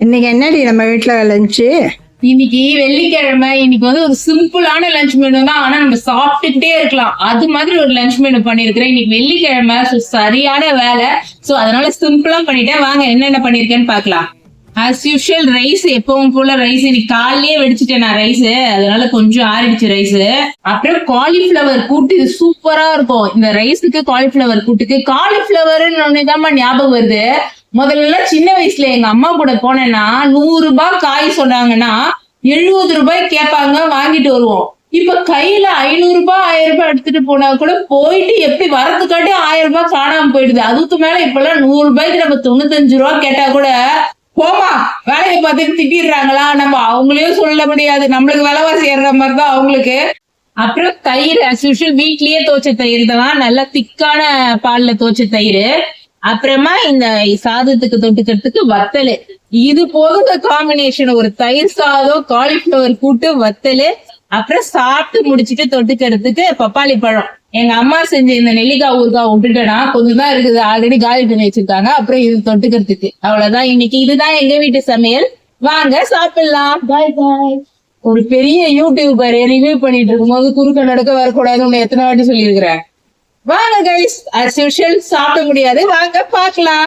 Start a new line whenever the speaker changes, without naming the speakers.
இன்னைக்கு என்னடி நம்ம வீட்டுல லஞ்சு?
இன்னைக்கு வெள்ளிக்கிழமை. இன்னைக்கு ஒரு சிம்பிளான லஞ்ச் மெனு தான். ஆனா நம்ம சாப்பிட்டுக்கிட்டே இருக்கலாம். அது மாதிரி ஒரு லஞ்ச் மெனு பண்ணிருக்கிறேன். இன்னைக்கு வெள்ளிக்கிழமை. சரியான வேலை. அதனால சிம்பிளா பண்ணிட்டேன். வாங்க என்னென்ன பண்ணிருக்கேன்னு பாக்கலாம். ஆஸ் யூஷுவல் ரைஸ், எப்பவும் போல ரைஸ். இன்னைக்கு காலையிலேயே வெடிச்சிட்டேன் நான் ரைஸ். அதனால கொஞ்சம் ஆறிடுச்சு ரைஸ். அப்புறம் காலிஃபிளவர் கூட்டு. இது சூப்பரா இருக்கும். இந்த ரைஸுக்கு காலிஃபிளவர் கூட்டுக்கு. காலிஃபிளவர்னு தான் ஞாபகம் வருது. முதல்ல சின்ன வயசுல எங்க அம்மா கூட போனேன்னா 100 ரூபாய் காய் சொன்னாங்கன்னா 70 ரூபாய் கேட்பாங்க, வாங்கிட்டு வருவோம். இப்ப கையில 500 ரூபாய் 1000 ரூபாய் எடுத்துட்டு போனா கூட போயிட்டு எப்படி வரதுக்காட்டி 1000 ரூபாய் காணாம போயிடுது. அதுக்கு மேல இப்ப எல்லாம் 100 ரூபாய்க்கு நம்ம 95 ரூபாய் கேட்டா கூட போமா வேலையை பார்த்துட்டு திட்டிடுறாங்களா, நம்ம அவங்களையும் சொல்ல முடியாது. நம்மளுக்கு விலைவாசி ஏறுற மாதிரிதான் அவங்களுக்கு. அப்புறம் தயிர் as usual வீட்லயே தோச்ச தயிர் தான், நல்லா திக்கான பால்ல தோச்ச தயிர். அப்புறமா இந்த சாதத்துக்கு தொட்டுக்கிறதுக்கு வத்தல். இது போதும் காம்பினேஷன். ஒரு தயிர் சாதம், காலிஃபிளவர் கூட்டு, வத்தல். அப்புறம் சாப்பிட்டு முடிச்சுட்டு தொட்டுக்கிறதுக்கு பப்பாளி பழம். எங்க அம்மா செஞ்ச இந்த நெல்லிக்காய் ஊறுகாய் விட்டுட்டேன்னா கொஞ்சம் தான் இருக்குது, ஆல்ரெடி காலி பண்ணி வச்சிருக்காங்க. அப்புறம் இது தொட்டுக்கிறதுக்கு அவ்வளவுதான். இன்னைக்கு இதுதான் எங்க வீட்டு சமையல். வாங்க சாப்பிடலாம். பாய் பாய். ஒரு பெரிய யூடியூபர் ரிவ்யூ பண்ணிட்டு இருக்கும்போது குறுக்க நடக்க வரக்கூடாதுன்னு எத்தனை வாட்டி சொல்லியிருக்கிறேன். வாங்க கைஸ், as usual சாப்பிட முடியாது, வாங்க பார்க்கலாம்.